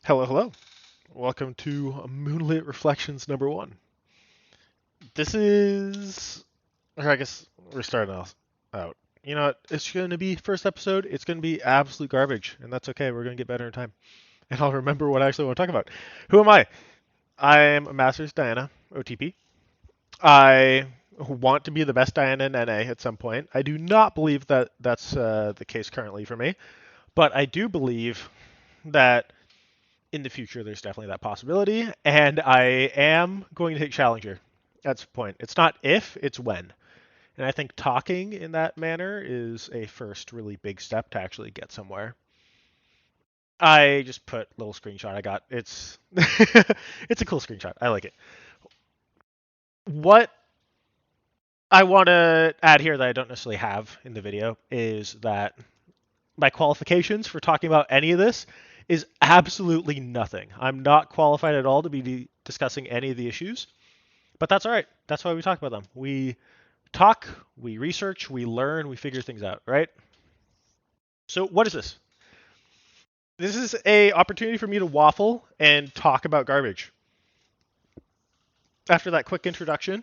Hello, hello. Welcome to Moonlit Reflections number one. This is, or I guess we're starting out. You know what? It's going to be first episode. It's going to be absolute garbage, and that's okay. We're going to get better in time, and I'll remember what I actually want to talk about. Who am I? I am a Masters Diana OTP. I want to be the best Diana in NA at some point. I do not believe that that's the case currently for me, but I do believe that in the future, there's definitely that possibility, and I am going to take Challenger. That's the point. It's not if, it's when. And I think talking in that manner is a first really big step to actually get somewhere. I just put a little screenshot I got. It's it's a cool screenshot. I like it. What I want to add here that I don't necessarily have in the video is that my qualifications for talking about any of this is absolutely nothing. I'm not qualified at all to be discussing any of the issues, but that's all right. That's why we talk about them. We talk, we research, we learn, we figure things out, right? So what is this? This is a opportunity for me to waffle and talk about garbage. After that quick introduction,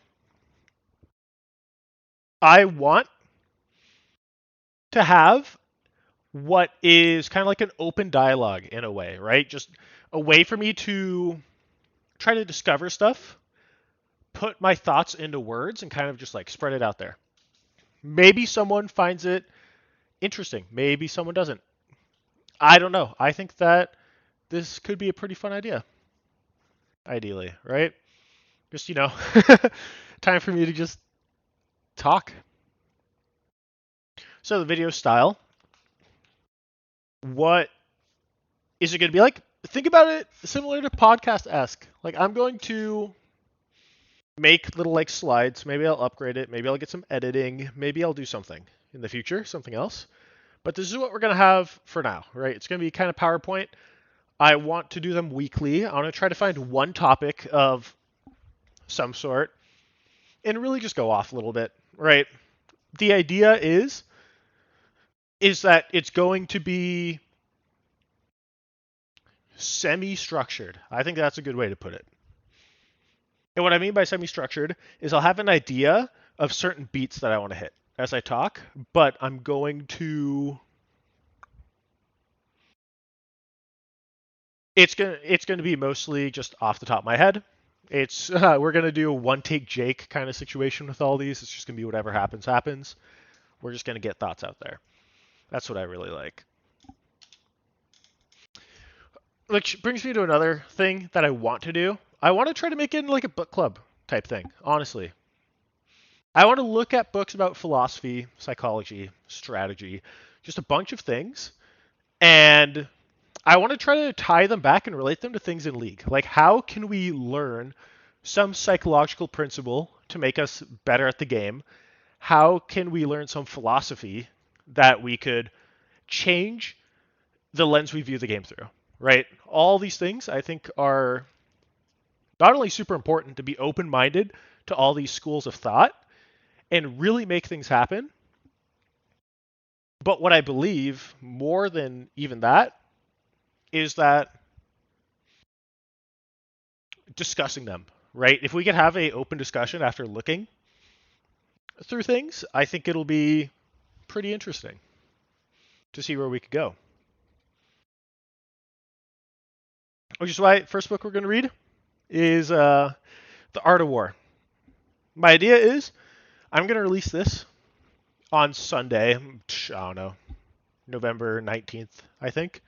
I want to have what is kind of like an open dialogue in a way, right? Just a way for me to try to discover stuff, put my thoughts into words, and kind of just like spread it out there. Maybe someone finds it interesting. Maybe someone doesn't. I don't know. I think that this could be a pretty fun idea. Ideally, right? Just, time for me to just talk. So the video style, what is it going to be like? Think about it similar to podcast-esque. Like I'm going to make little like slides. Maybe I'll upgrade it. Maybe I'll get some editing. Maybe I'll do something in the future, something else. But this is what we're going to have for now, right? It's going to be kind of PowerPoint. I want to do them weekly. I want to try to find one topic of some sort and really just go off a little bit, right? The idea is that it's going to be semi-structured. I think that's a good way to put it. And what I mean by semi-structured is I'll have an idea of certain beats that I want to hit as I talk, but I'm going to it's going to be mostly just off the top of my head. It's we're going to do a one take Jake kind of situation with all these. It's just going to be whatever happens. We're just going to get thoughts out there. That's what I really like. Which brings me to another thing that I want to do. I want to try to make it like a book club type thing, honestly. I want to look at books about philosophy, psychology, strategy, just a bunch of things. And I want to try to tie them back and relate them to things in League. Like, how can we learn some psychological principle to make us better at the game? How can we learn some philosophy that we could change the lens we view the game through, right? All these things I think are not only super important to be open-minded to all these schools of thought and really make things happen, but what I believe more than even that is that discussing them, right? If we could have a open discussion after looking through things, I think it'll be pretty interesting to see where we could go. Which is why first book we're going to read is The Art of War. My idea is I'm going to release this on Sunday. I don't know, November 19th, I think.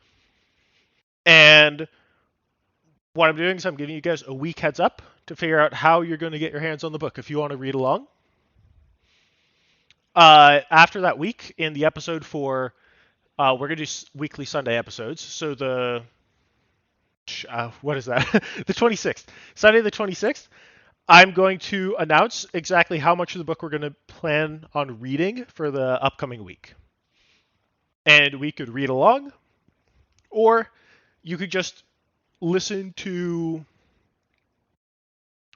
And what I'm doing is I'm giving you guys a week heads up to figure out how you're going to get your hands on the book if you want to read along. After that week, in the episode for, we're going to do weekly Sunday episodes. So what is that? The 26th. Sunday the 26th. I'm going to announce exactly how much of the book we're going to plan on reading for the upcoming week. And we could read along, or you could just listen to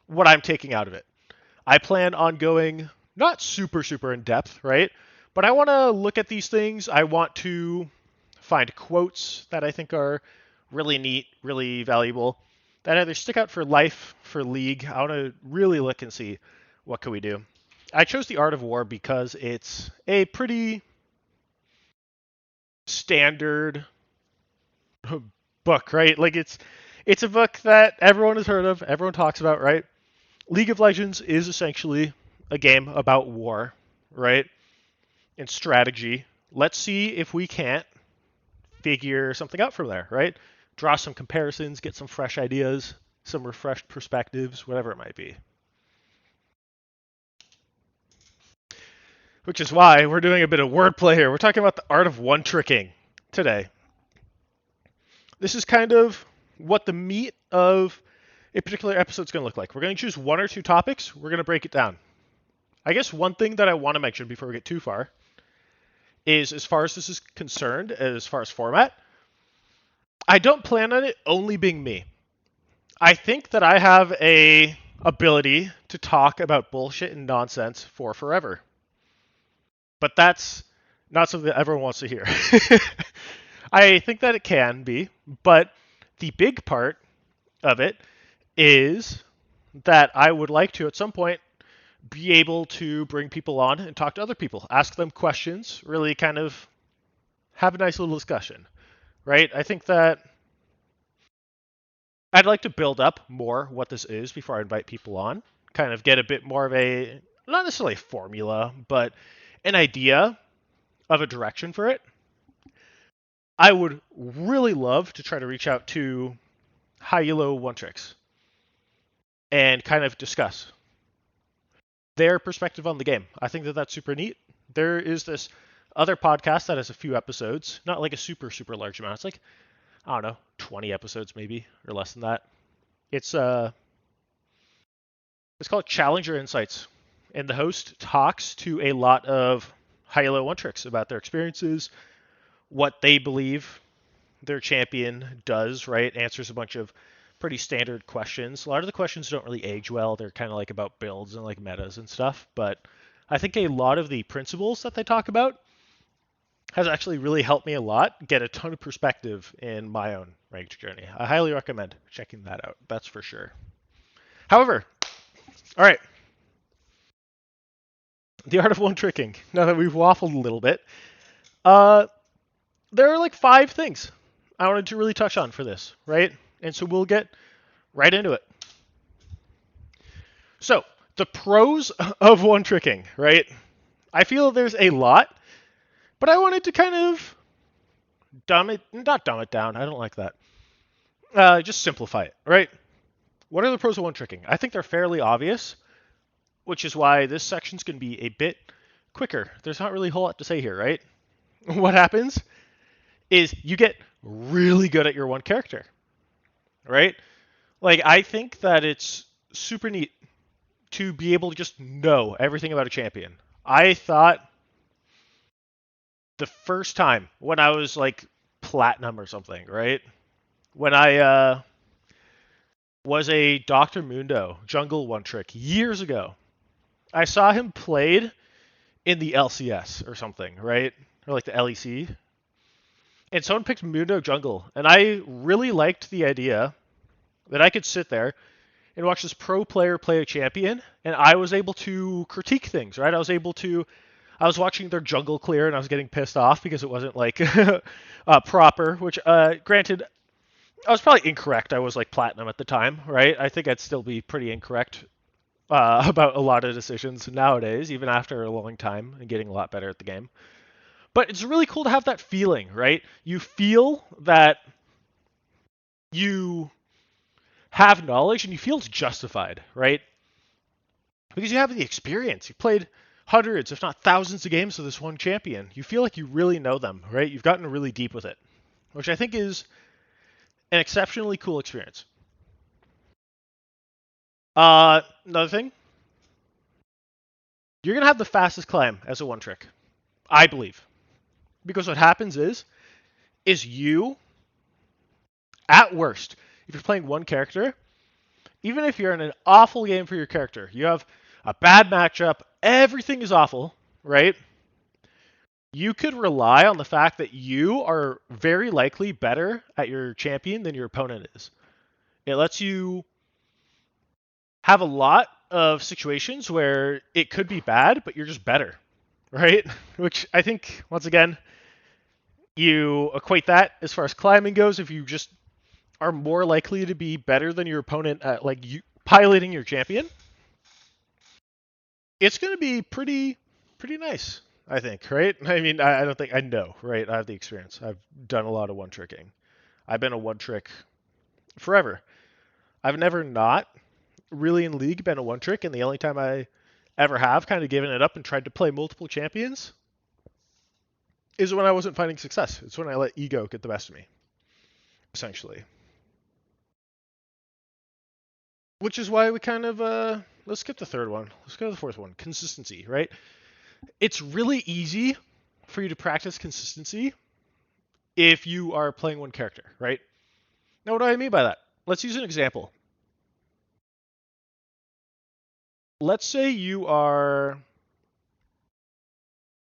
what I'm taking out of it. I plan on going not super in depth, right? But I want to look at these things. I want to find quotes that I think are really neat, really valuable, that either stick out for life, for League. I want to really look and see what can we do. I chose the Art of War because it's a pretty standard book, right? Like it's a book that everyone has heard of, everyone talks about, right? League of Legends is essentially a game about war, right? And strategy. Let's see if we can't figure something out from there, right? Draw some comparisons, get some fresh ideas, some refreshed perspectives, whatever it might be. Which is why we're doing a bit of wordplay here. We're talking about the art of one-tricking today. This is kind of what the meat of a particular episode is going to look like. We're going to choose one or two topics. We're going to break it down. I guess one thing that I want to mention before we get too far is, as far as this is concerned, as far as format, I don't plan on it only being me. I think that I have a ability to talk about bullshit and nonsense for forever. But that's not something that everyone wants to hear. I think that it can be, but the big part of it is that I would like to, at some point, be able to bring people on and talk to other people, ask them questions, really kind of have a nice little discussion, right? I think that I'd like to build up more what this is before I invite people on, kind of get a bit more of a, not necessarily a formula, but an idea of a direction for it. I would really love to try to reach out to high-elo one-tricks and kind of discuss their perspective on the game. I think that that's super neat. There is this other podcast that has a few episodes, not like a super, super large amount. It's like, I don't know, 20 episodes maybe, or less than that. It's called Challenger Insights, and the host talks to a lot of high-elo one-tricks about their experiences, what they believe their champion does, right? Answers a bunch of pretty standard questions. A lot of the questions don't really age well. They're kind of like about builds and like metas and stuff. But I think a lot of the principles that they talk about has actually really helped me a lot get a ton of perspective in my own ranked journey. I highly recommend checking that out. That's for sure. However, all right. The art of one tricking. Now that we've waffled a little bit, there are like 5 things I wanted to really touch on for this, right? And so we'll get right into it. So, the pros of one tricking, right? I feel there's a lot, but I wanted to kind of not dumb it down. I don't like that. Just simplify it, right? What are the pros of one tricking? I think they're fairly obvious, which is why this section's going to be a bit quicker. There's not really a whole lot to say here, right? What happens is you get really good at your one character, right? Like, I think that it's super neat to be able to just know everything about a champion. I thought the first time when I was like platinum or something, right? When I was a Dr. Mundo jungle one trick years ago, I saw him played in the LCS or something, right? Or like the LEC. And someone picked Mundo jungle, and I really liked the idea that I could sit there and watch this pro player play a champion, and I was able to critique things, right? I was watching their jungle clear, and I was getting pissed off because it wasn't like proper, which, granted, I was probably incorrect. I was like platinum at the time, right? I think I'd still be pretty incorrect about a lot of decisions nowadays, even after a long time and getting a lot better at the game. But it's really cool to have that feeling, right? You feel that you have knowledge and you feel it's justified, right? Because you have the experience. You played hundreds, if not thousands of games with this one champion. You feel like you really know them, right? You've gotten really deep with it, which I think is an exceptionally cool experience. Another thing, you're going to have the fastest climb as a one trick, I believe. Because what happens is you, at worst, if you're playing one character, even if you're in an awful game for your character, you have a bad matchup, everything is awful, right? you could rely on the fact that you are very likely better at your champion than your opponent is. It lets you have a lot of situations where it could be bad, but you're just better, right? Which I think, once again, you equate that as far as climbing goes. If you just are more likely to be better than your opponent at like you piloting your champion, it's going to be pretty nice, I think, right? I mean, I don't think I know, right? I have the experience. I've done a lot of one tricking. I've been a one trick forever. I've never not really in League been a one trick, and the only time I ever have kind of given it up and tried to play multiple champions is when I wasn't finding success. It's when I let ego get the best of me, essentially. Which is why we kind of let's skip the third one. Let's go to the fourth one. Consistency, right? It's really easy for you to practice consistency if you are playing one character, right? Now, what do I mean by that? Let's use an example. Let's say you are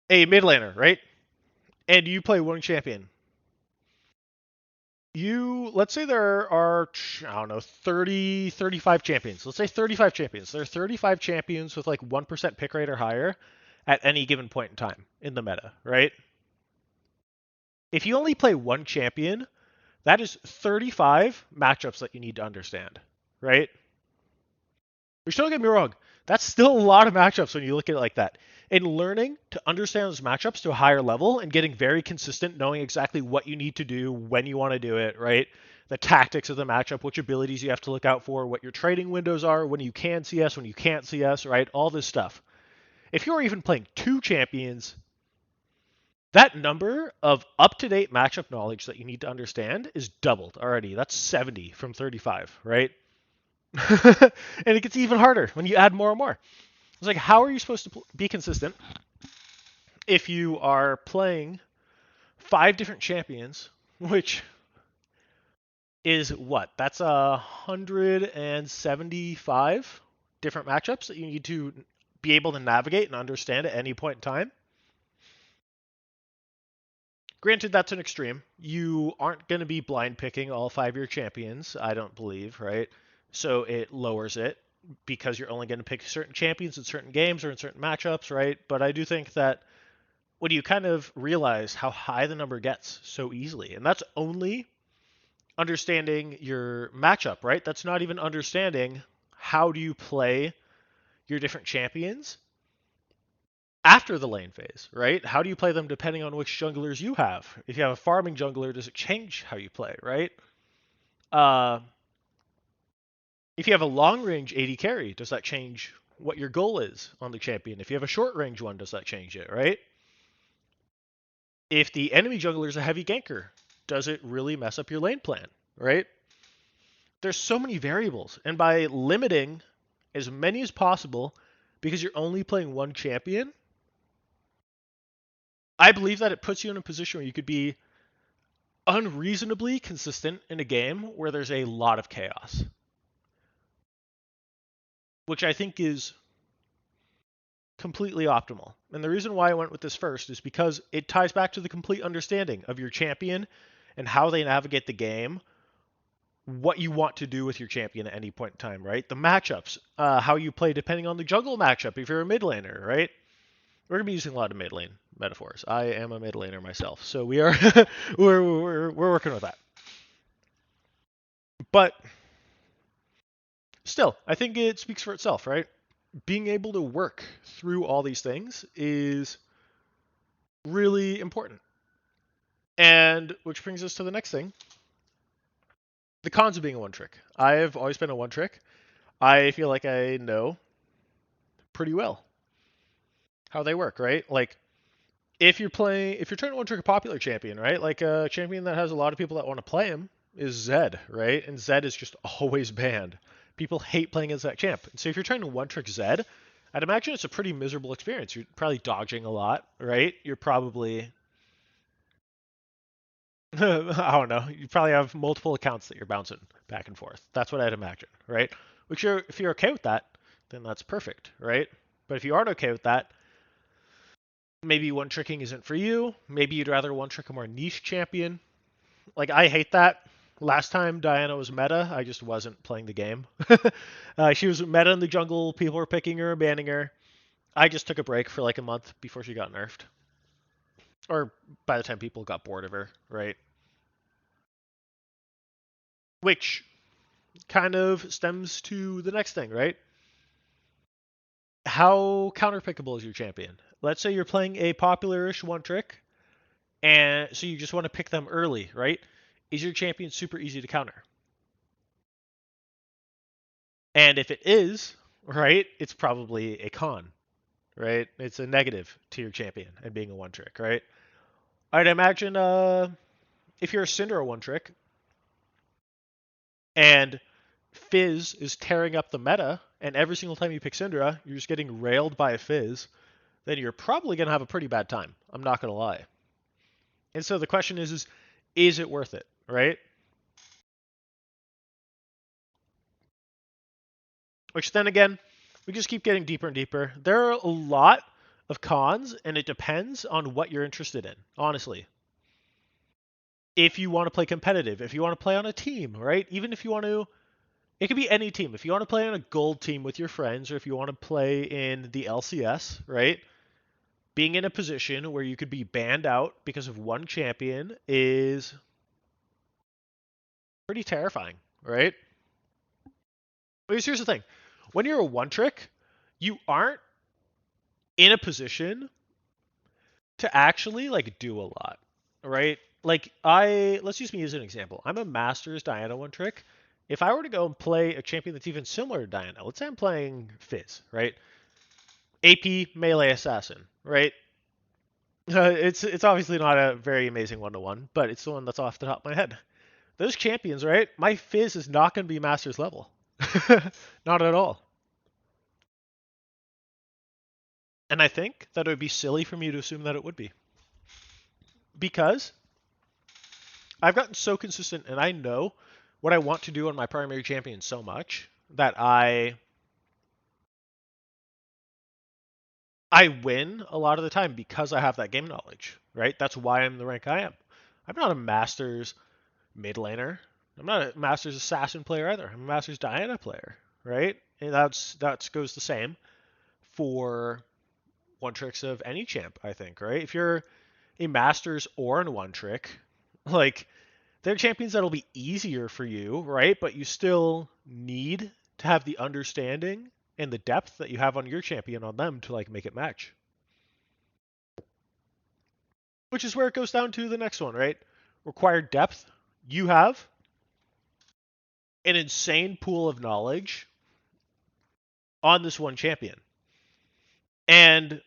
a mid laner, right? And you play one champion. Let's say there are, I don't know, 30, 35 champions. Let's say 35 champions. There are 35 champions with like 1% pick rate or higher at any given point in time in the meta, right? If you only play one champion, that is 35 matchups that you need to understand, right? Which, don't get me wrong, that's still a lot of matchups when you look at it like that. And learning to understand those matchups to a higher level and getting very consistent, knowing exactly what you need to do, when you want to do it, right? The tactics of the matchup, which abilities you have to look out for, what your trading windows are, when you can CS, when you can't CS, right? All this stuff. If you're even playing two champions, that number of up-to-date matchup knowledge that you need to understand is doubled already. That's 70 from 35, right? And it gets even harder when you add more and more. It's like, how are you supposed to be consistent if you are playing 5 different champions, which is what? That's 175 different matchups that you need to be able to navigate and understand at any point in time. Granted, that's an extreme. You aren't going to be blind picking all 5 of your champions, I don't believe, right? So it lowers it because you're only going to pick certain champions in certain games or in certain matchups, right? But I do think that when you kind of realize how high the number gets so easily, and that's only understanding your matchup, right? That's not even understanding how do you play your different champions after the lane phase, right? How do you play them depending on which junglers you have? If you have a farming jungler, does it change how you play, right? Uh, if you have a long range AD carry, does that change what your goal is on the champion? If you have a short range one, does that change it, right? If the enemy jungler is a heavy ganker, does it really mess up your lane plan, right? There's so many variables, and by limiting as many as possible, because you're only playing one champion, I believe that it puts you in a position where you could be unreasonably consistent in a game where there's a lot of chaos, which I think is completely optimal. And the reason why I went with this first is because it ties back to the complete understanding of your champion and how they navigate the game, what you want to do with your champion at any point in time, right? The matchups, how you play depending on the jungle matchup if you're a mid laner, right? We're gonna be using a lot of mid lane metaphors. I am a mid laner myself, so we are we're working with that. But still, I think it speaks for itself, right? Being able to work through all these things is really important. And which brings us to the next thing, the cons of being a one trick. I've always been a one trick. I feel like I know pretty well how they work, right? Like if you're trying to one trick a popular champion, right? Like a champion that has a lot of people that want to play him is Zed, right? And Zed is just always banned. People hate playing as that champ. And so if you're trying to one trick Zed, I'd imagine it's a pretty miserable experience. You're probably dodging a lot, right? You're probably I don't know. You probably have multiple accounts that you're bouncing back and forth. That's what I'd imagine, right? If you're okay with that, then that's perfect, right? But if you aren't okay with that, Maybe one tricking isn't for you. Maybe you'd rather one trick a more niche champion. Like, I hate that. Last time Diana was meta, I just wasn't playing the game. She was meta in the jungle. People were picking her, banning her. I just took a break for like a month before she got nerfed. Or by the time people got bored of her, right? Which kind of stems to the next thing, right? How counterpickable is your champion? Let's say you're playing a popular-ish one trick, and so you just want to pick them early, right? Is your champion super easy to counter? And if it is, right, it's probably a con, right? It's a negative to your champion and being a one trick, right? I'd imagine if you're a Syndra one trick and Fizz is tearing up the meta, and every single time you pick Syndra, you're just getting railed by a Fizz, then you're probably going to have a pretty bad time. I'm not going to lie. And so the question is it worth it, right? Which then again, we just keep getting deeper and deeper. There are a lot of cons, and it depends on what you're interested in, honestly. If you want to play competitive, if you want to play on a team, right? Even if you want to, it could be any team. If you want to play on a gold team with your friends, or if you want to play in the LCS, right? Being in a position where you could be banned out because of one champion is pretty terrifying, right? Because here's the thing. When you're a one trick, you aren't in a position to actually like do a lot, right? Like let's use me as an example. I'm a Masters Diana one trick. If I were to go and play a champion that's even similar to Diana, let's say I'm playing Fizz, right? AP melee assassin, right? It's obviously not a very amazing one-to-one, but it's the one that's off the top of my head. Those champions, right? My Fizz is not going to be Masters level. Not at all. And I think that it would be silly for me to assume that it would be. Because I've gotten so consistent and I know what I want to do on my primary champion so much that I win a lot of the time because I have that game knowledge, right? That's why I'm the rank I am. I'm not a Masters mid laner. I'm not a Masters assassin player either. I'm a Masters Diana player, right? And that goes the same for one tricks of any champ, I think, right? If you're a Masters or in one trick, like they're champions that'll be easier for you, right? But you still need to have the understanding and the depth that you have on your champion on them to like make it match. Which is where it goes down to the next one, right? Required depth. You have an insane pool of knowledge on this one champion. And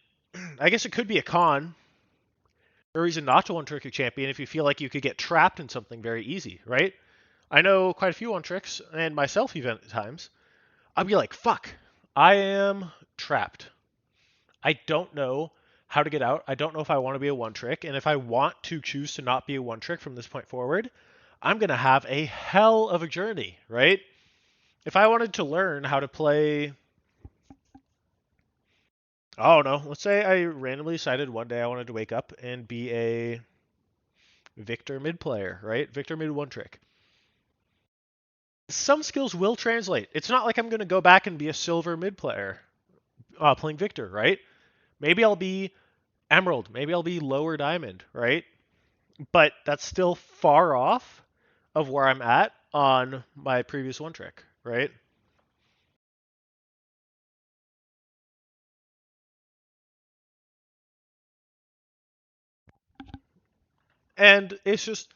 I guess it could be a con or a reason not to one trick your champion if you feel like you could get trapped in something very easy, right? I know quite a few one tricks, and myself even at times. I'll be like, fuck, I am trapped. I don't know how to get out. I don't know if I want to be a one trick. And if I want to choose to not be a one trick from this point forward, I'm going to have a hell of a journey, right? If I wanted to learn how to play, I don't know, let's say I randomly decided one day I wanted to wake up and be a Victor mid player, right? Victor mid one trick. Some skills will translate. It's not like I'm going to go back and be a silver mid player playing Victor, right? Maybe I'll be Emerald. Maybe I'll be lower diamond, right? But that's still far off of where I'm at on my previous one trick, right? And it's just,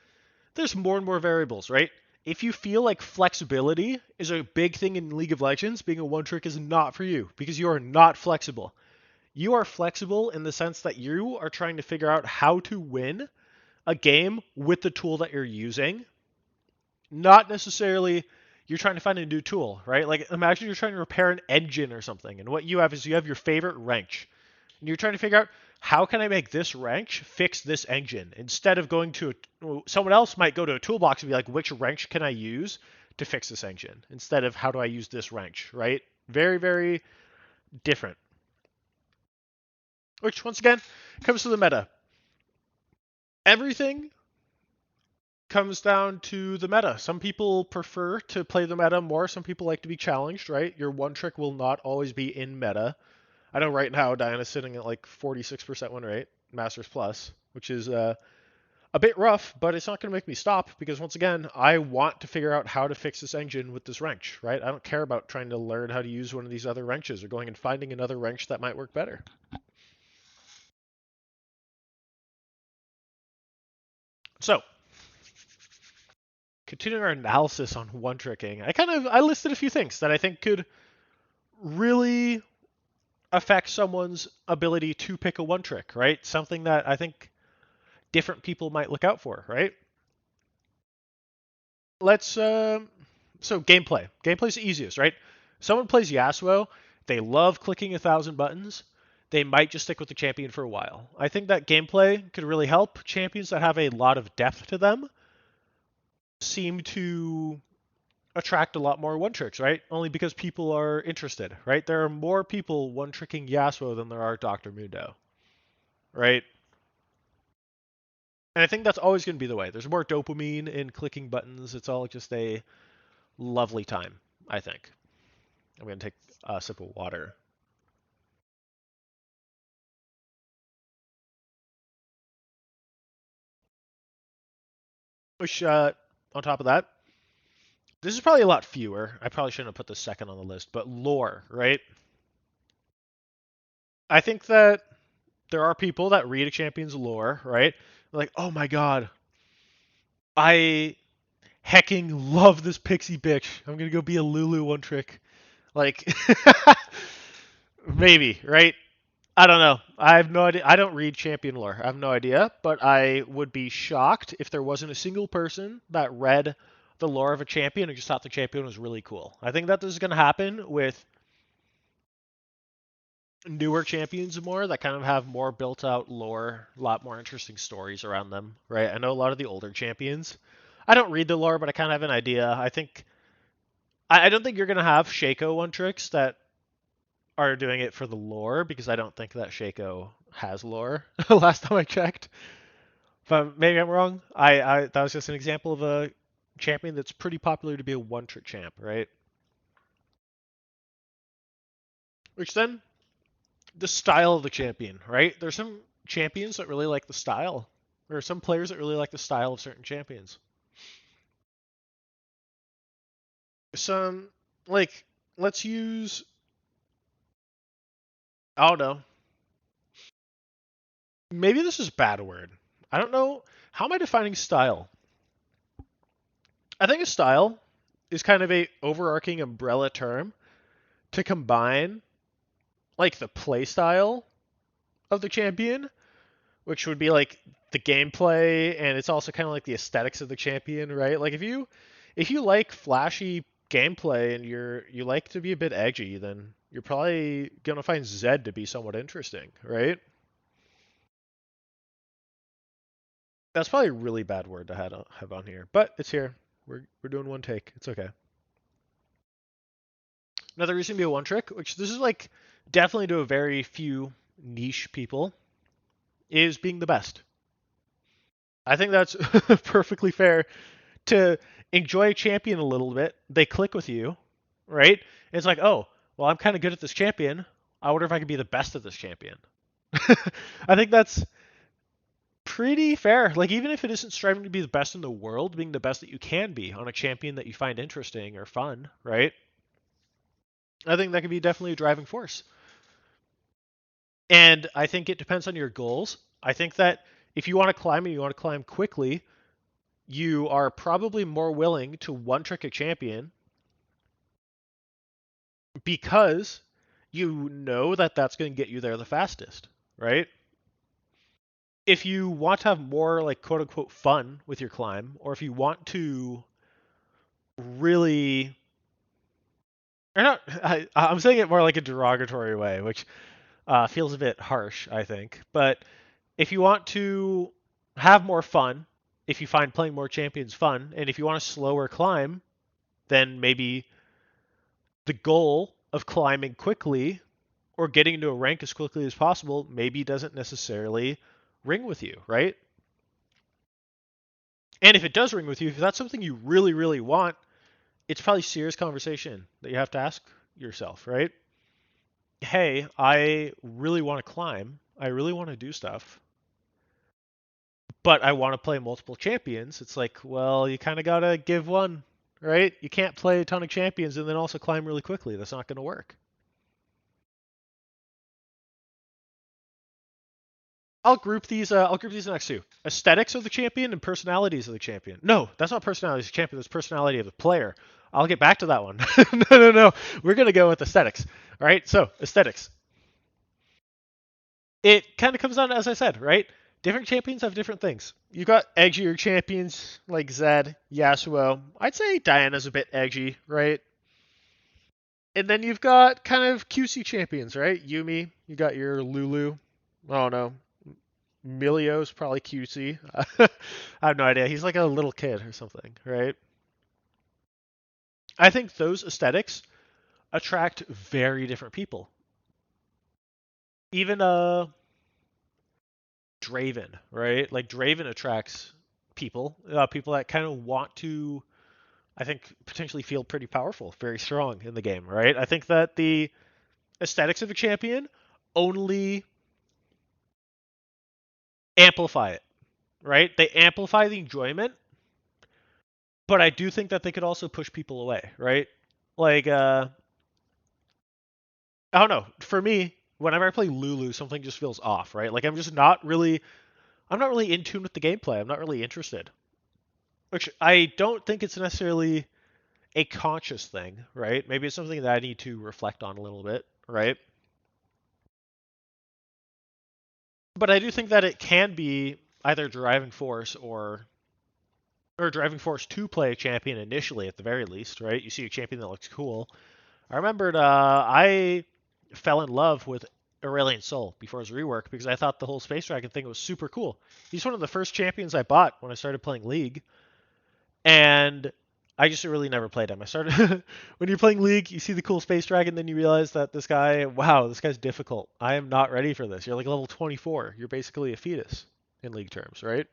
there's more and more variables, right? If you feel like flexibility is a big thing in League of Legends, being a one trick is not for you because you are not flexible. You are flexible in the sense that you are trying to figure out how to win a game with the tool that you're using, not necessarily you're trying to find a new tool, right? Like imagine you're trying to repair an engine or something, and what you have is you have your favorite wrench, and you're trying to figure out how can I make this wrench fix this engine instead of going to someone else might go to a toolbox and be like, which wrench can I use to fix this engine instead of how do I use this wrench, right? Very, very different. which once again comes to the meta. Everything comes down to the meta. Some people prefer to play the meta more. Some people like to be challenged, right? Your one trick will not always be in meta. I know right now Diana's sitting at like 46% win rate, Masters Plus, which is a bit rough, but it's not going to make me stop because once again, I want to figure out how to fix this engine with this wrench, right? I don't care about trying to learn how to use one of these other wrenches or going and finding another wrench that might work better. So, continuing our analysis on one tricking, I listed a few things that I think could really affect someone's ability to pick a one trick, right? Something that I think different people might look out for, right? Let's so gameplay. Gameplay's the easiest, right? Someone plays Yasuo, they love clicking 1,000 buttons. They might just stick with the champion for a while. I think that gameplay could really help. Champions that have a lot of depth to them seem to attract a lot more one tricks, right? Only because people are interested, right? There are more people one tricking Yasuo than there are Dr. Mundo, right? And I think that's always going to be the way. There's more dopamine in clicking buttons. It's all just a lovely time, I think. I'm going to take a sip of water. Which, on top of that, this is probably a lot fewer. I probably shouldn't have put the second on the list, but lore, right? I think that there are people that read a champion's lore, right? Like, oh my god, I hecking love this pixie bitch. I'm gonna go be a Lulu one trick. Like, maybe, right? I don't know. I have no idea. I don't read champion lore. I have no idea, but I would be shocked if there wasn't a single person that read the lore of a champion and just thought the champion was really cool. I think that this is going to happen with newer champions more that kind of have more built out lore, a lot more interesting stories around them, right? I know a lot of the older champions. I don't read the lore, but I kind of have an idea. I don't think you're going to have Shaco one tricks that are doing it for the lore because I don't think that Shaco has lore. Last time I checked, but maybe I'm wrong. I that was just an example of a champion that's pretty popular to be a one trick champ, right? Which then the style of the champion, right? There's some champions that really like the style. There are some players that really like the style of certain champions. Some like let's use I don't know. Maybe this is a bad word. I don't know. How am I defining style? I think a style is kind of a overarching umbrella term to combine like the play style of the champion, which would be like the gameplay, and it's also kind of like the aesthetics of the champion, right? Like if you like flashy gameplay and you like to be a bit edgy, then you're probably gonna find Zed to be somewhat interesting, right? That's probably a really bad word to have on here, but it's here. We're doing one take. It's okay. Another reason to be a one trick, which this is like definitely to a very few niche people, is being the best. I think that's perfectly fair to enjoy a champion a little bit. They click with you, right? And it's like, oh, well, I'm kind of good at this champion. I wonder if I could be the best at this champion. I think that's pretty fair. Like, even if it isn't striving to be the best in the world, being the best that you can be on a champion that you find interesting or fun, right? I think that could be definitely a driving force. And I think it depends on your goals. I think that if you want to climb and you want to climb quickly, you are probably more willing to one trick a champion because you know that that's going to get you there the fastest, right? If you want to have more like quote unquote fun with your climb, or if you want to really, or not, I'm saying it more like a derogatory way, which feels a bit harsh, I think. But if you want to have more fun, if you find playing more champions fun, and if you want a slower climb, then maybe the goal of climbing quickly or getting into a rank as quickly as possible maybe doesn't necessarily ring with you, right? And if it does ring with you, if that's something you really, really want, it's probably serious conversation that you have to ask yourself, right? Hey, I really want to climb. I really want to do stuff, but I want to play multiple champions. It's like, well, you kind of got to give one, right? You can't play a ton of champions and then also climb really quickly. That's not going to work. I'll group these next two. Aesthetics of the champion and personalities of the champion. No, that's not personalities of the champion. That's personality of the player. I'll get back to that one. No. We're gonna go with aesthetics. All right. So aesthetics. It kind of comes down, as I said, right? Different champions have different things. You've got edgier champions like Zed, Yasuo. I'd say Diana's a bit edgy, right? And then you've got kind of QC champions, right? Yumi. You got your Lulu. Oh no, Milio's probably cutesy. I have no idea. He's like a little kid or something, right? I think those aesthetics attract very different people. Even Draven, right? Like Draven attracts people, people that kind of want to, I think, potentially feel pretty powerful, very strong in the game, right? I think that the aesthetics of a champion only amplify it, right? They amplify the enjoyment, but I do think that they could also push people away, right? Like, I don't know. For me, whenever I play Lulu, something just feels off, right? Like I'm not really in tune with the gameplay. I'm not really interested. Which I don't think it's necessarily a conscious thing, right? Maybe it's something that I need to reflect on a little bit, right? But I do think that it can be either driving force or driving force to play a champion initially at the very least, right? You see a champion that looks cool. I remembered I fell in love with Aurelian Soul before his rework because I thought the whole Space Dragon thing was super cool. He's one of the first champions I bought when I started playing League, and I just really never played him. I started when you're playing League, you see the cool Space Dragon, then you realize that this guy, wow, this guy's difficult. I am not ready for this. You're like level 24. You're basically a fetus in League terms, right?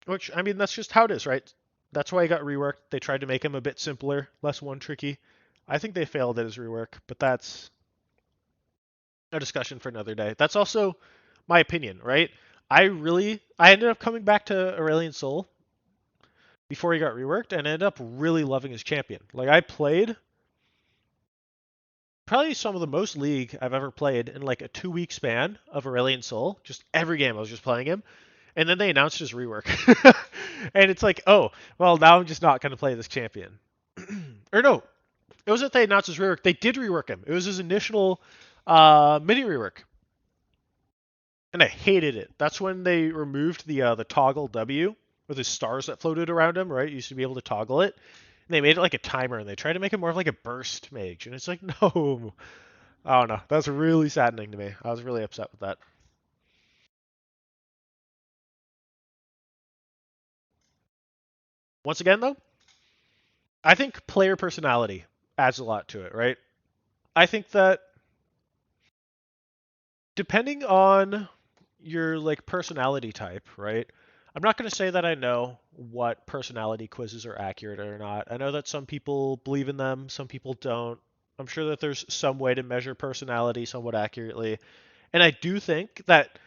Which I mean, that's just how it is, right? That's why he got reworked. They tried to make him a bit simpler, less one tricky. I think they failed at his rework, but that's a discussion for another day. That's also my opinion, right? I ended up coming back to Aurelian Soul before he got reworked and ended up really loving his champion. Like I played probably some of the most League I've ever played in like a 2 week span of Aurelian Soul. Just every game I was just playing him. And then they announced his rework. And it's like, oh, well, now I'm just not going to play this champion. Or no, it wasn't they announced his rework. They did rework him. It was his initial mini rework. And I hated it. That's when they removed the toggle W with the stars that floated around him, right? You used to be able to toggle it. And they made it like a timer, and they tried to make it more of like a burst mage. And it's like, no. I don't know. That's really saddening to me. I was really upset with that. Once again, though, I think player personality adds a lot to it, right? I think that depending on your like personality type, right? I'm not going to say that I know what personality quizzes are accurate or not. I know that some people believe in them, some people don't. I'm sure that there's some way to measure personality somewhat accurately. And I do think that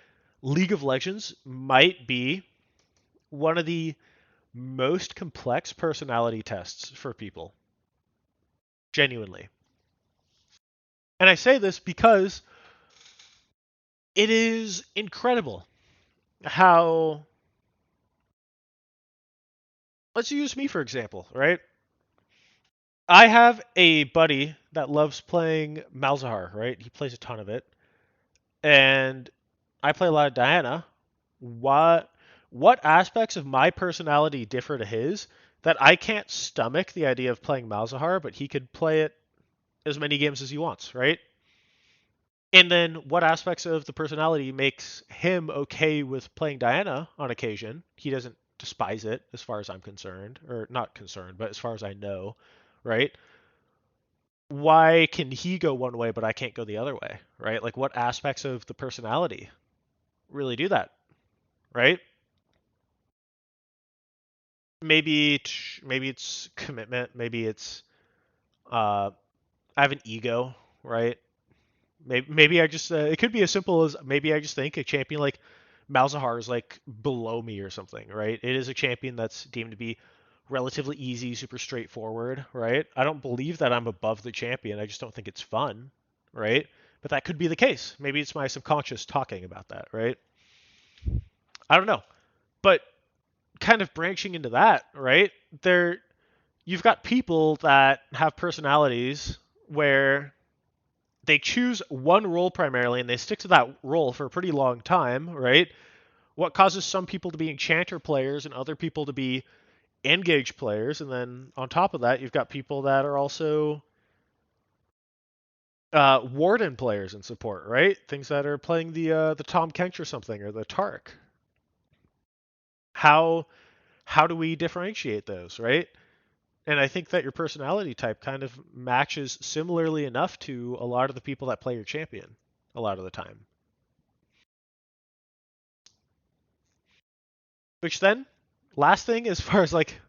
League of Legends might be one of the most complex personality tests for people, genuinely. And I say this because it is incredible how. Let's use me for example, right? I have a buddy that loves playing Malzahar, right? He plays a ton of it. And I play a lot of Diana. What what aspects of my personality differ to his that I can't stomach the idea of playing Malzahar, but he could play it as many games as he wants, right? And then what aspects of the personality makes him okay with playing Diana on occasion? He doesn't despise it as far as I'm concerned, or not concerned, but as far as I know, right? why can he go one way but I can't go the other way, right? Like what aspects of the personality really do that, right? Maybe it's commitment, maybe it's uh I have an ego, right? Maybe I just it could be as simple as maybe I just think a champion like Malzahar is like below me or something, right? It is a champion that's deemed to be relatively easy, super straightforward, right? I don't believe that I'm above the champion. I just don't think it's fun, right? But that could be the case. Maybe it's my subconscious talking about that, right? I don't know. But kind of branching into that, right? There you've got people that have personalities where they choose one role primarily and they stick to that role for a pretty long time, right? What causes some people to be enchanter players and other people to be engage players, and then on top of that, you've got people that are also warden players in support, right? Things that are playing the Tom Kench or something or the Tark. How how do we differentiate those, right? And I think that your personality type kind of matches similarly enough to a lot of the people that play your champion a lot of the time. Which then, last thing as far as like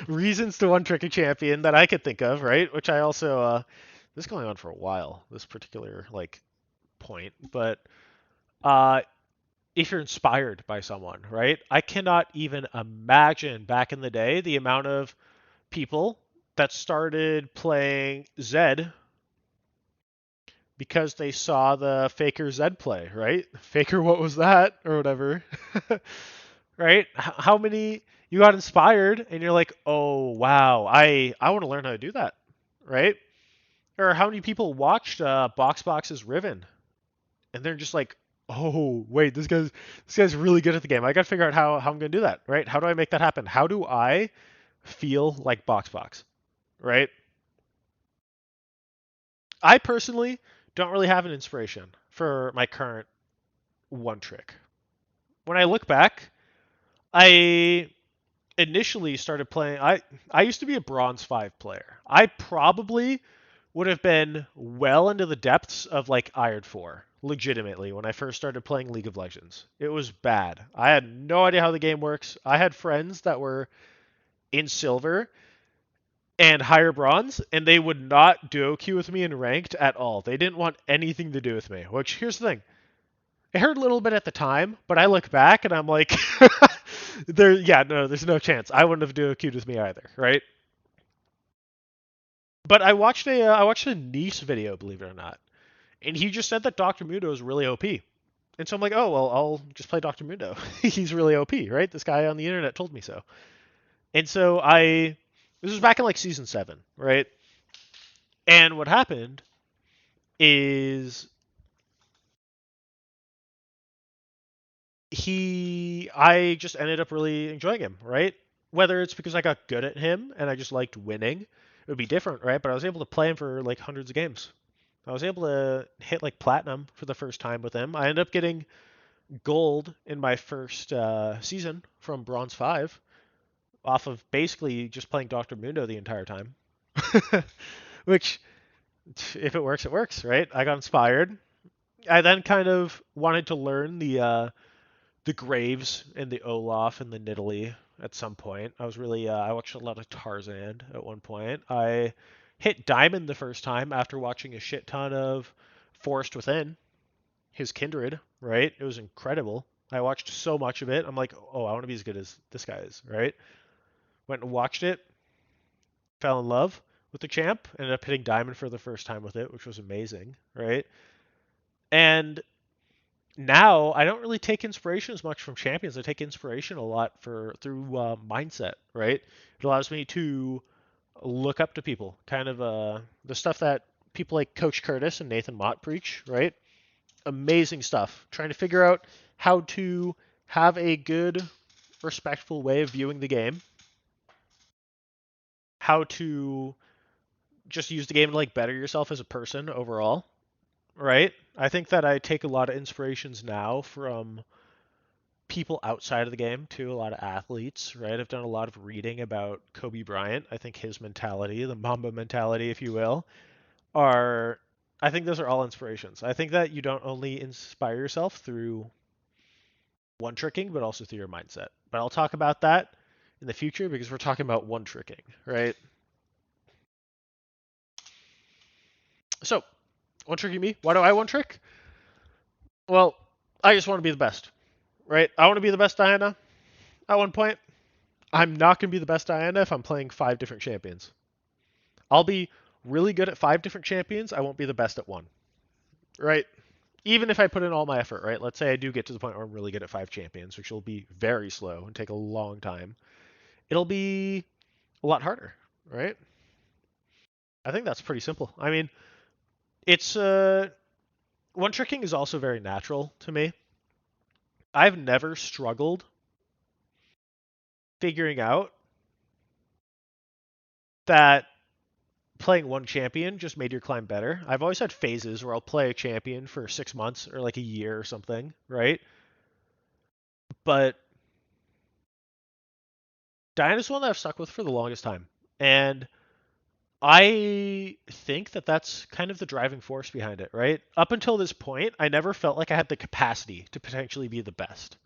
reasons to one trick a champion that I could think of, right? Which I also this is going on for a while, this particular like point, but uh if you're inspired by someone, right? I cannot even imagine back in the day the amount of people that started playing Zed because they saw the Faker Zed play, right? Faker, what was that? Or whatever. Right? How many you got inspired and you're like, oh wow, I want to learn how to do that, right? Or how many people watched Box's Riven and they're just like, oh wait, this guy's really good at the game. I got to figure out how I'm gonna do that, right? How do I make that happen? How do I feel like Box, right? I personally don't really have an inspiration for my current one trick. When I look back, I initially started playing I used to be a bronze 5 player. I probably would have been well into the depths of like Iron 4 legitimately when I first started playing League of Legends. It was bad. I had no idea how the game works. I had friends that were in silver and higher bronze and they would not duo queue with me in ranked at all. They didn't want anything to do with me. Which here's the thing. It hurt a little bit at the time, but I look back and I'm like, there's no chance. I wouldn't have duo queued with me either, right? But I watched a Nice video, believe it or not, and he just said that Doctor Mundo is really OP, and so I'm like, oh well, I'll just play Doctor Mundo. He's really OP, right? This guy on the internet told me so, and so this was back in like season 7, right? And what happened is I just ended up really enjoying him, right? Whether it's because I got good at him and I just liked winning, it would be different, right? But I was able to play him for like hundreds of games. I was able to hit like platinum for the first time with him. I ended up getting gold in my first season from bronze 5 off of basically just playing Dr. Mundo the entire time. Which, if it works, it works, right? I got inspired. I then kind of wanted to learn the Graves and the Olaf and the Nidalee at some point. I was really I watched a lot of Tarzan at one point. I hit Diamond the first time after watching a shit ton of Forest Within, his kindred, right? It was incredible. I watched so much of it. I'm like, oh, I want to be as good as this guy is, right? Went and watched it, fell in love with the champ, ended up hitting Diamond for the first time with it, which was amazing, right? And now I don't really take inspiration as much from champions. I take inspiration a lot through mindset, right? It allows me to look up to people, kind of the stuff that people like Coach Curtis and Nathan Mott preach, right? Amazing stuff. Trying to figure out how to have a good, respectful way of viewing the game, how to just use the game to like better yourself as a person overall, right? I think that I take a lot of inspirations now from people outside of the game too, a lot of athletes, right? I've done a lot of reading about Kobe Bryant. I think his mentality, the Mamba mentality, if you will, are, I think those are all inspirations. I think that you don't only inspire yourself through one tricking, but also through your mindset. But I'll talk about that in the future because we're talking about one tricking, right? So, one tricking me. Why do I one trick? Well, I just want to be the best, right? I want to be the best Diana at one point. I'm not going to be the best Diana if I'm playing 5 different champions. I'll be really good at 5 different champions. I won't be the best at one, right? Even if I put in all my effort, right? Let's say I do get to the point where I'm really good at 5 champions, which will be very slow and take a long time. It'll be a lot harder, right? I think that's pretty simple. I mean, it's one tricking is also very natural to me. I've never struggled figuring out that playing one champion just made your climb better. I've always had phases where I'll play a champion for 6 months or like a year or something, right? But Diana's one that I've stuck with for the longest time. And I think that that's kind of the driving force behind it, right? Up until this point, I never felt like I had the capacity to potentially be the best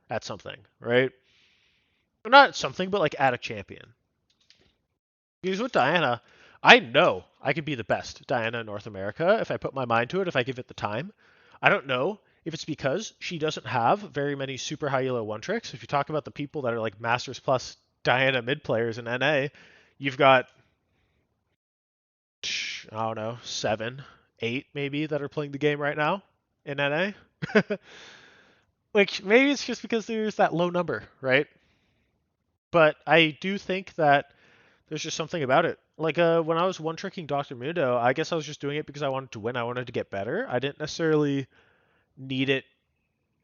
at something, right? Not something, but like at a champion. Because with Diana, I know I could be the best Diana in North America if I put my mind to it, if I give it the time. I don't know if it's because she doesn't have very many super high elo one tricks. If you talk about the people that are like Masters Plus Diana mid players in NA, you've got, I don't know, 7, 8 maybe that are playing the game right now in NA. Which maybe it's just because there's that low number, right? But I do think that there's just something about it. Like when I was one tricking Dr. Mundo, I guess I was just doing it because I wanted to win. I wanted to get better. I didn't necessarily need it.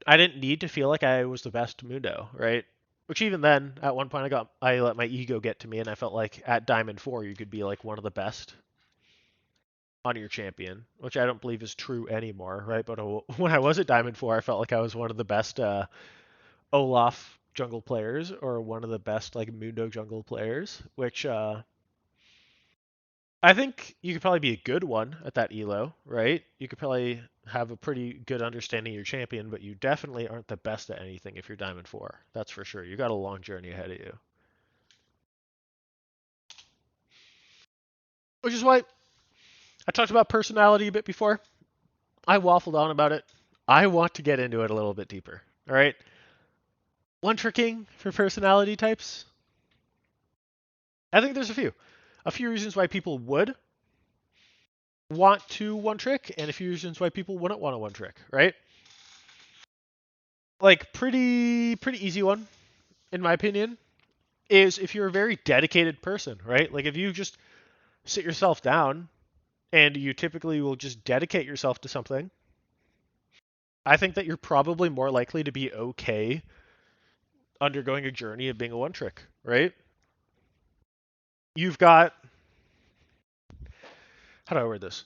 I didn't need to feel like I was the best Mundo, right? Which even then, at one point, I let my ego get to me, and I felt like at Diamond 4 you could be like one of the best on your champion, which I don't believe is true anymore, right? But when I was at Diamond 4, I felt like I was one of the best Olaf jungle players, or one of the best like Mundo jungle players, which I think you could probably be a good one at that elo, right? You could probably have a pretty good understanding of your champion, but you definitely aren't the best at anything if you're Diamond 4. That's for sure. You got a long journey ahead of you. Which is why I talked about personality a bit before. I waffled on about it. I want to get into it a little bit deeper. All right. One tricking for personality types. I think there's a few. A few reasons why people would want to one trick, and a few reasons why people wouldn't want to one trick, right? Like pretty easy one, in my opinion, is if you're a very dedicated person, right? Like if you just sit yourself down and you typically will just dedicate yourself to something, I think that you're probably more likely to be okay undergoing a journey of being a one trick, right? You've got, how do I word this?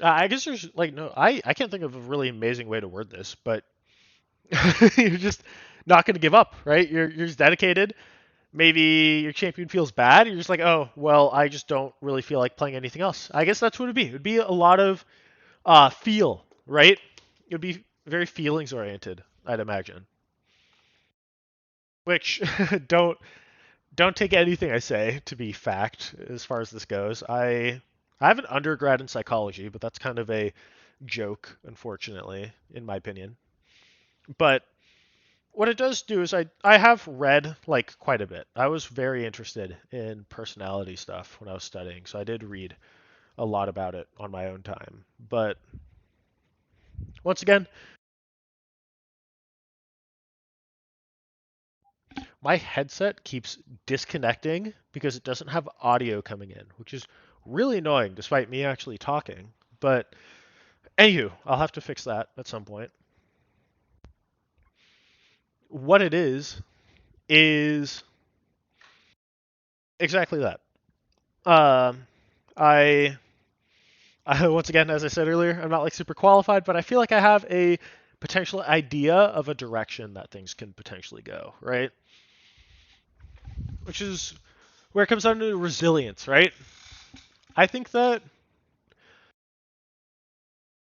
I guess there's like no, I can't think of a really amazing way to word this, but you're just not going to give up, right? You're just dedicated. Maybe your champion feels bad. You're just like, oh, well, I just don't really feel like playing anything else. I guess that's what it'd be. It'd be a lot of feel, right? It would be very feelings oriented, I'd imagine. Which don't take anything I say to be fact as far as this goes. I have an undergrad in psychology, but that's kind of a joke, unfortunately, in my opinion. But what it does do is I have read like quite a bit. I was very interested in personality stuff when I was studying, so I did read a lot about it on my own time. But once again, my headset keeps disconnecting because it doesn't have audio coming in, which is really annoying despite me actually talking. But anywho, I'll have to fix that at some point. What it is exactly that. Um, I once again, as I said earlier, I'm not like super qualified, but I feel like I have a potential idea of a direction that things can potentially go, right? Which is where it comes down to resilience, right? I think that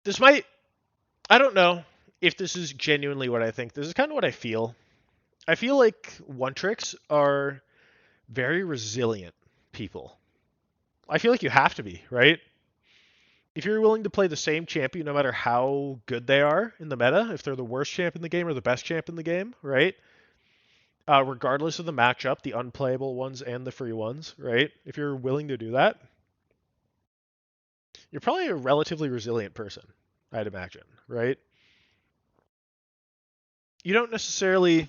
this might, I don't know if this is genuinely what I think. This is kind of what I feel. I feel like one tricks are very resilient people. I feel like you have to be, right? If you're willing to play the same champion no matter how good they are in the meta, if they're the worst champ in the game or the best champ in the game, right? Regardless of the matchup, the unplayable ones and the free ones, right? If you're willing to do that, you're probably a relatively resilient person, I'd imagine, right? You don't necessarily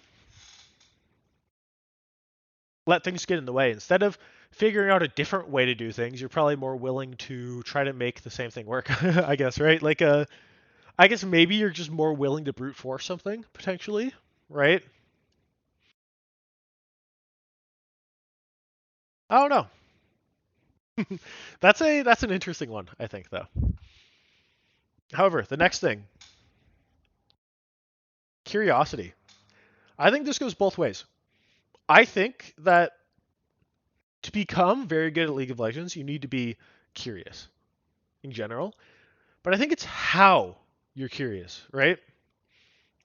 let things get in the way. Instead of figuring out a different way to do things, you're probably more willing to try to make the same thing work, I guess, right? I guess maybe you're just more willing to brute force something, potentially, right? I don't know. That's an interesting one, I think, though. However, the next thing, curiosity. I think this goes both ways. I think that to become very good at League of Legends, you need to be curious in general. But I think it's how you're curious, right?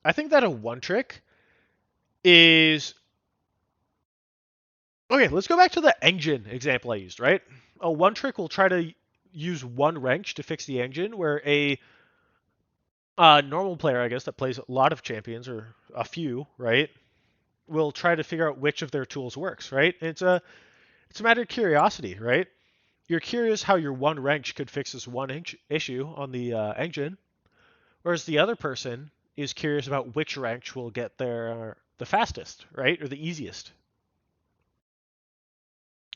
I think that a one trick is okay. Let's go back to the engine example I used, right? A one trick will try to use one wrench to fix the engine, where a normal player, I guess, that plays a lot of champions or a few, right, will try to figure out which of their tools works, right? It's a matter of curiosity, right? You're curious how your one wrench could fix this one issue on the engine, whereas the other person is curious about which wrench will get there the fastest, right, or the easiest.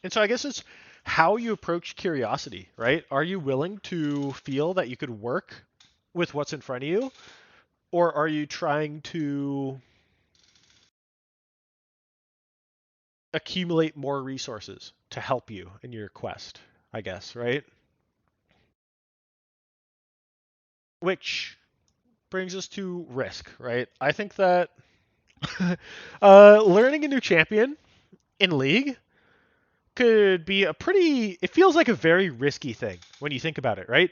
And so I guess it's how you approach curiosity, right? Are you willing to feel that you could work with what's in front of you, or are you trying to accumulate more resources to help you in your quest, I guess, right? Which brings us to risk, right? I think that learning a new champion in League could be a pretty, it feels like a very risky thing when you think about it, right?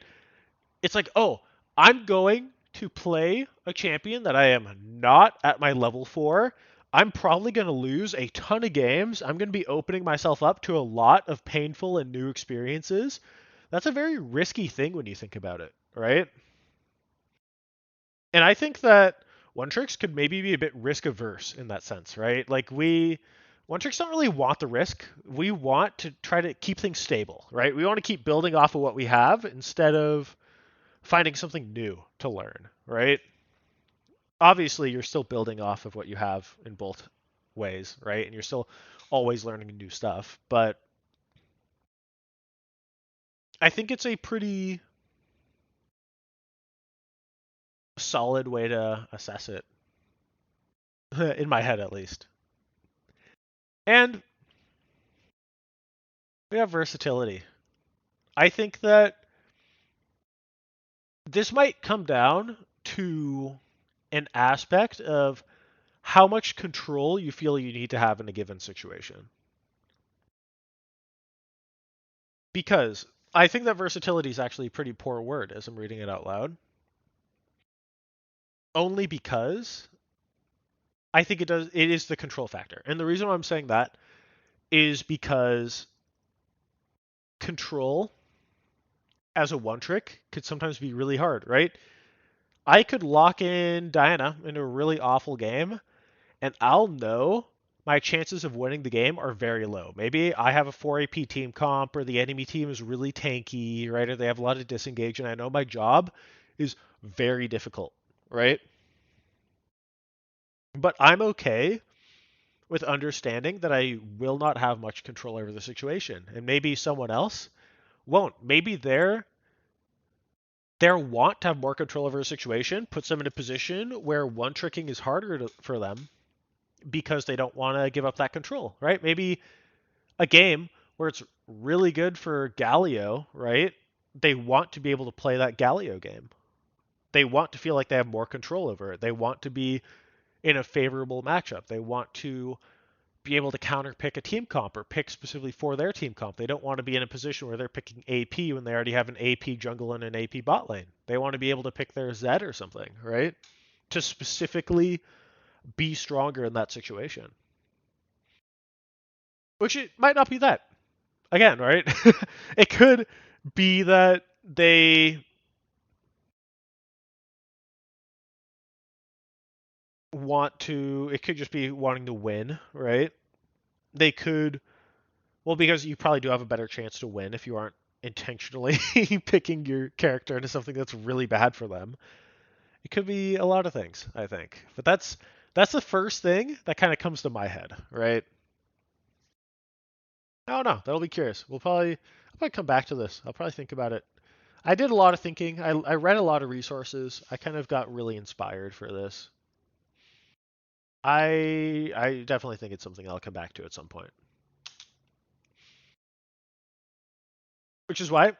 It's like, oh, I'm going to play a champion that I am not at my level for. I'm probably going to lose a ton of games. I'm going to be opening myself up to a lot of painful and new experiences. That's a very risky thing when you think about it, right? And I think that one tricks could maybe be a bit risk averse in that sense, right? One tricks don't really want the risk. We want to try to keep things stable, right? We want to keep building off of what we have instead of finding something new to learn, right? Obviously, you're still building off of what you have in both ways, right? And you're still always learning new stuff, but I think it's a pretty solid way to assess it, in my head at least. And we have versatility. I think that this might come down to an aspect of how much control you feel you need to have in a given situation. Because I think that versatility is actually a pretty poor word as I'm reading it out loud. Only because I think it is the control factor. And the reason why I'm saying that is because control as a one trick could sometimes be really hard, right? I could lock in Diana into a really awful game, and I'll know my chances of winning the game are very low. Maybe I have a 4 AP team comp, or the enemy team is really tanky, right? Or they have a lot of disengage, and I know my job is very difficult, right? But I'm okay with understanding that I will not have much control over the situation, and maybe someone else won't. Maybe their want to have more control over a situation puts them in a position where one tricking is harder for them because they don't want to give up that control, right? Maybe a game where it's really good for Galio, right? They want to be able to play that Galio game. They want to feel like they have more control over it. They want to be in a favorable matchup. They want to be able to counter pick a team comp or pick specifically for their team comp. They don't want to be in a position where they're picking AP when they already have an AP jungle and an AP bot lane. They want to be able to pick their Zed or something, right? To specifically be stronger in that situation. Which it might not be that. Again, right? It could be that they it could just be wanting to win, right? They could, well, because you probably do have a better chance to win if you aren't intentionally picking your character into something that's really bad for them. It could be a lot of things, I think. But that's the first thing that kind of comes to my head, right? I don't know. That'll be curious. I'll probably come back to this. I'll probably think about it. I did a lot of thinking. I read a lot of resources. I kind of got really inspired for this. I definitely think it's something I'll come back to at some point. Which is why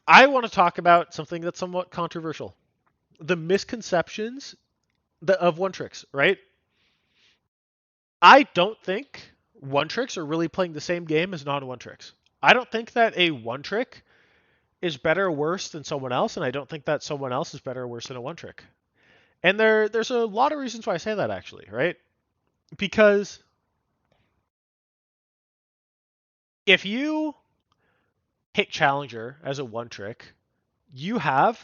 I want to talk about something that's somewhat controversial. The misconceptions of one tricks, right? I don't think one tricks are really playing the same game as non one tricks. I don't think that a one trick is better or worse than someone else, and I don't think that someone else is better or worse than a one trick. And there's a lot of reasons why I say that actually, right? Because if you hit Challenger as a one trick, you have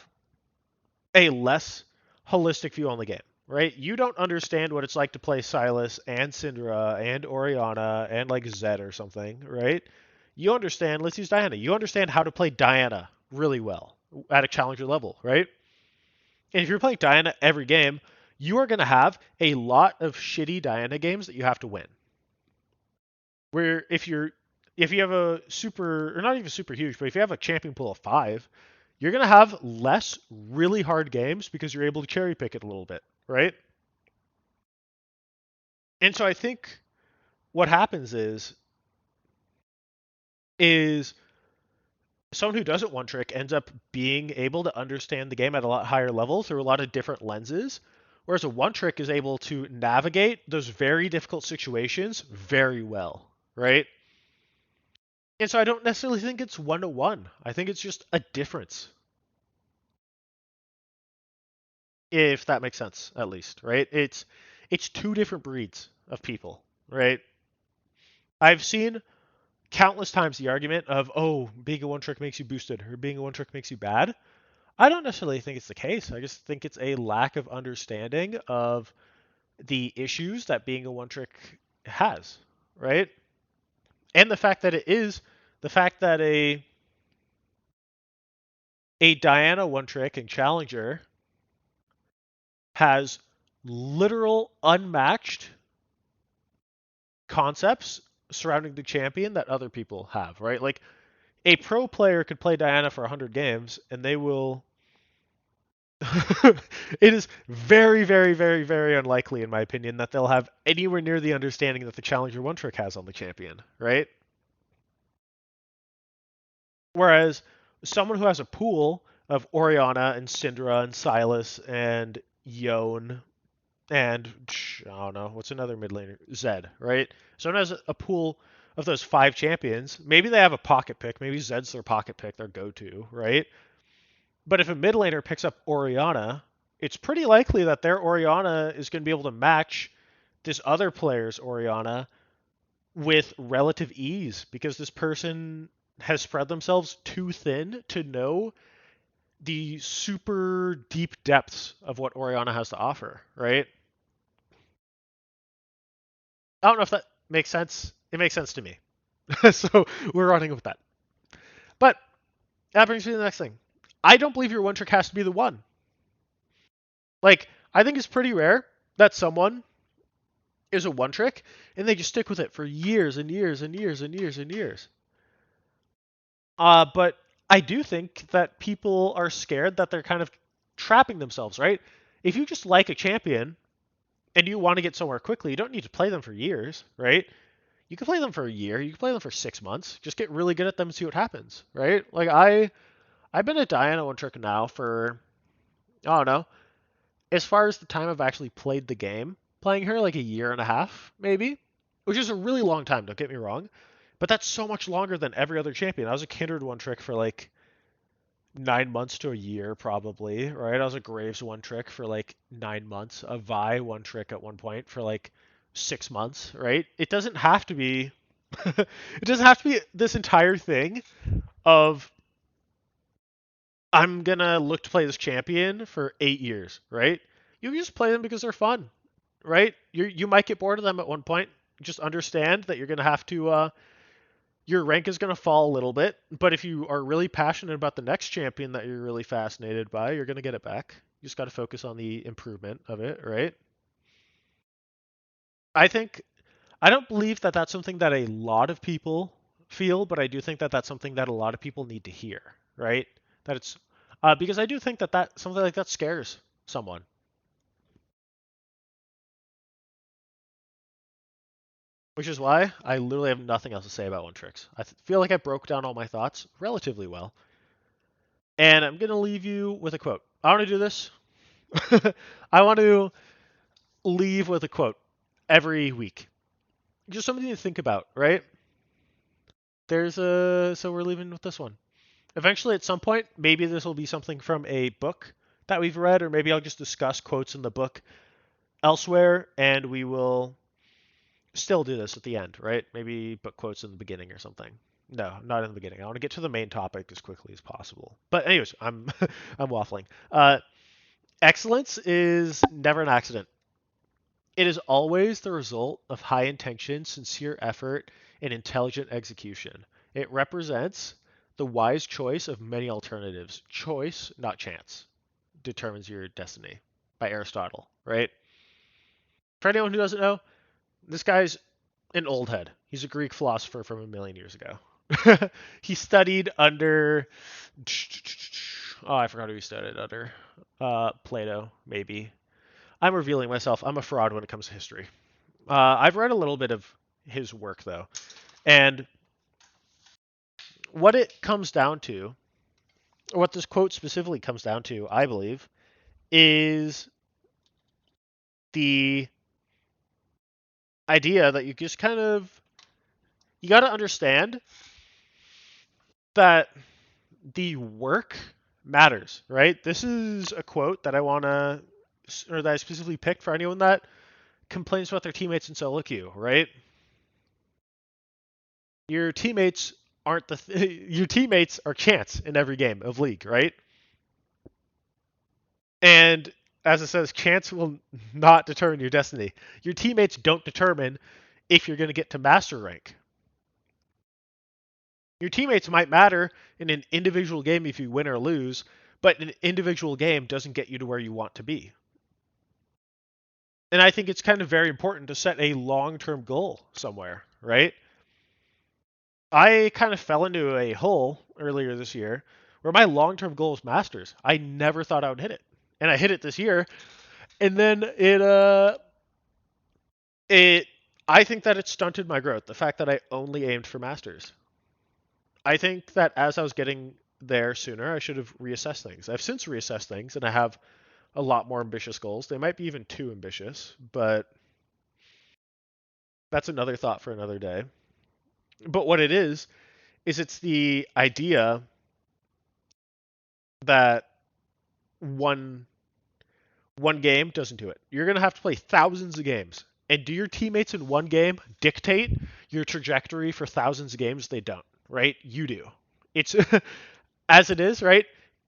a less holistic view on the game, right? You don't understand what it's like to play Silas and Syndra and Orianna and like Zed or something, right? You understand, let's use Diana. You understand how to play Diana really well at a Challenger level, right? And if you're playing Diana every game, you are going to have a lot of shitty Diana games that you have to win. Where if you have a super, or not even super huge, but if you have a champion pool of 5, you're going to have less really hard games because you're able to cherry pick it a little bit, right? And so I think what happens is someone who doesn't one trick ends up being able to understand the game at a lot higher level through a lot of different lenses, whereas a one trick is able to navigate those very difficult situations very well, right? And so I don't necessarily think it's 1-to-1. I think it's just a difference. If that makes sense, at least, right? It's two different breeds of people, right? I've seen countless times the argument of, oh, being a one trick makes you boosted or being a one trick makes you bad. I don't necessarily think it's the case. I just think it's a lack of understanding of the issues that being a one trick has, right? And the fact that a Diana one trick and Challenger has literal unmatched concepts surrounding the champion that other people have, right? Like a pro player could play Diana for 100 games and they will it is very, very, very, very unlikely, in my opinion, that they'll have anywhere near the understanding that the Challenger One Trick has on the champion, right? Whereas someone who has a pool of Orianna and Syndra and Silas and Yone and I don't know what's another mid laner, Zed, right? Someone has a pool of those 5 champions. Maybe they have a pocket pick. Maybe Zed's their pocket pick, their go-to, right? But if a mid laner picks up Orianna, it's pretty likely that their Orianna is going to be able to match this other player's Orianna with relative ease because this person has spread themselves too thin to know the super deep depths of what Orianna has to offer, right? I don't know if that makes sense. It makes sense to me. So we're running with that. But that brings me to the next thing. I don't believe your one trick has to be the one. Like, I think it's pretty rare that someone is a one trick and they just stick with it for years and years and years and years and years. But I do think that people are scared that they're kind of trapping themselves, right? If you just like a champion and you want to get somewhere quickly, you don't need to play them for years, right? You can play them for a year, you can play them for 6 months, just get really good at them and see what happens, right? Like I've been a Diana one trick now for I don't know, as far as the time I've actually played the game, playing her like a year and a half, maybe, which is a really long time, don't get me wrong, but that's so much longer than every other champion. I was a Kindred one trick for like 9 months to a year, probably, right? I was a Graves one trick for like 9 months, a Vi one trick at one point for like 6 months, right? It doesn't have to be, it doesn't have to be this entire thing of I'm gonna look to play this champion for 8 years, right? You can just play them because they're fun, right? You might get bored of them at one point. Just understand that you're gonna have to your rank is gonna fall a little bit, but if you are really passionate about the next champion that you're really fascinated by, you're gonna get it back. You just got to focus on the improvement of it, right? I think I don't believe that that's something that a lot of people feel, but I do think that that's something that a lot of people need to hear, right? That it's because I do think that something like that scares someone. Which is why I literally have nothing else to say about One Tricks. Feel like I broke down all my thoughts relatively well. And I'm going to leave you with a quote. I want to do this. I want to leave with a quote every week. Just something to think about, right? So we're leaving with this one. Eventually, at some point, maybe this will be something from a book that we've read, or maybe I'll just discuss quotes in the book elsewhere, and we will still do this at the end, right? Maybe put quotes in the beginning or something. No, not in the beginning. I want to get to the main topic as quickly as possible. But anyways, I'm I'm waffling. Excellence is never an accident. It is always the result of high intention, sincere effort, and intelligent execution. It represents the wise choice of many alternatives. Choice, not chance, determines your destiny by Aristotle, right? For anyone who doesn't know, this guy's an old head. He's a Greek philosopher from a million years ago. He studied under. Oh, I forgot who he studied under. Plato, maybe. I'm revealing myself. I'm a fraud when it comes to history. I've read a little bit of his work, though. And what it comes down to, or what this quote specifically comes down to, I believe, is the idea that you just kind of you got to understand that the work matters, right? This is a quote that I want to, or that I specifically picked for anyone that complains about their teammates in solo queue, right? Your teammates aren't your teammates are chance in every game of League, right? And as it says, chance will not determine your destiny. Your teammates don't determine if you're going to get to master rank. Your teammates might matter in an individual game if you win or lose, but an individual game doesn't get you to where you want to be. And I think it's kind of very important to set a long-term goal somewhere, right? I kind of fell into a hole earlier this year where my long-term goal was Masters. I never thought I would hit it. And I hit it this year. And then it I think that it stunted my growth, the fact that I only aimed for Masters. I think that as I was getting there sooner, I should have reassessed things. I've since reassessed things and I have a lot more ambitious goals. They might be even too ambitious, but that's another thought for another day. But what it is it's the idea that one one game doesn't do it. You're going to have to play thousands of games. And do your teammates in one game dictate your trajectory for thousands of games? They don't, right? You do. It's as it is, right?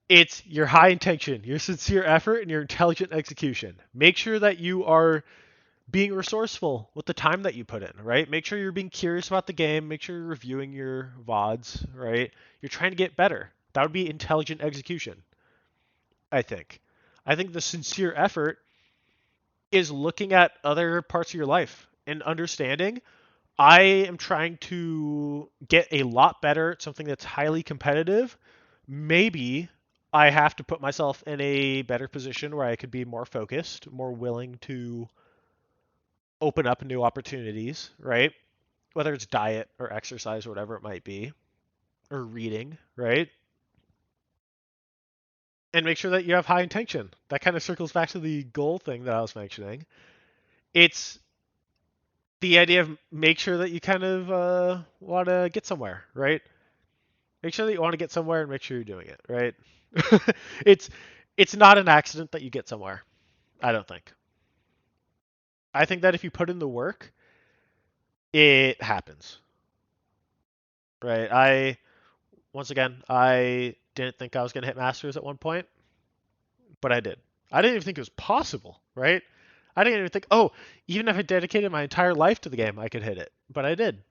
It's your high intention, your sincere effort, and your intelligent execution. Make sure that you are being resourceful with the time that you put in, right? Make sure you're being curious about the game. Make sure you're reviewing your VODs, right? You're trying to get better. That would be intelligent execution, I think. I think the sincere effort is looking at other parts of your life and understanding I am trying to get a lot better at something that's highly competitive. Maybe I have to put myself in a better position where I could be more focused, more willing to open up new opportunities, right? Whether it's diet or exercise or whatever it might be, or reading, right? And make sure that you have high intention. That kind of circles back to the goal thing that I was mentioning. It's the idea of make sure that you kind of want to get somewhere, right? Make sure that you want to get somewhere and make sure you're doing it, right? it's it's not an accident that you get somewhere. I don't think. I think that if you put in the work, it happens, right? Once again, I didn't think I was going to hit masters at one point, but I did. I didn't even think it was possible, right? I didn't even think, oh, even if I dedicated my entire life to the game, I could hit it, but I did.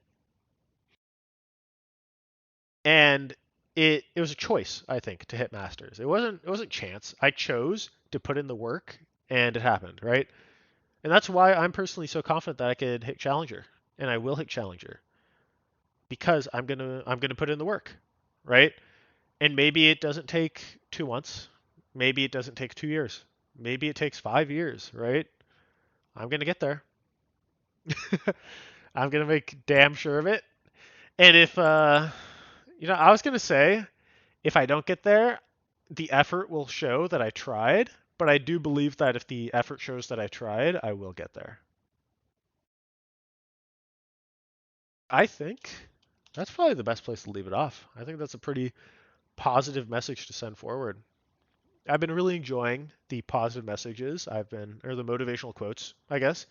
And it was a choice, I think, to hit masters. It wasn't chance. I chose to put in the work, and it happened, right? And that's why I'm personally so confident that I could hit challenger, and I will hit challenger because I'm gonna put in the work, right? And maybe it doesn't take 2 months, maybe it doesn't take 2 years, maybe it takes 5 years, right? I'm gonna get there. I'm gonna make damn sure of it. And if I was gonna say if I don't get there, the effort will show that I tried. But I do believe that if the effort shows that I tried, I will get there. I think that's probably the best place to leave it off. I think that's a pretty positive message to send forward. I've been really enjoying the positive messages or the motivational quotes, I guess,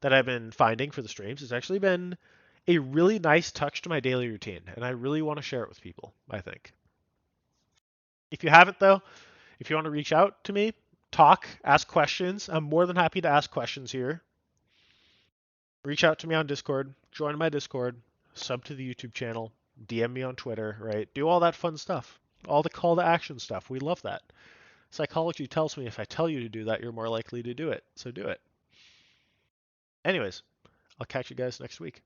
that I've been finding for the streams. It's actually been a really nice touch to my daily routine, and I really want to share it with people, I think. If you haven't, though, if you want to reach out to me, talk, ask questions, I'm more than happy to ask questions here. Reach out to me on Discord, join my Discord, sub to the YouTube channel, DM me on Twitter, right? Do all that fun stuff. All the call to action stuff. We love that. Psychology tells me if I tell you to do that, you're more likely to do it. So do it. Anyways, I'll catch you guys next week.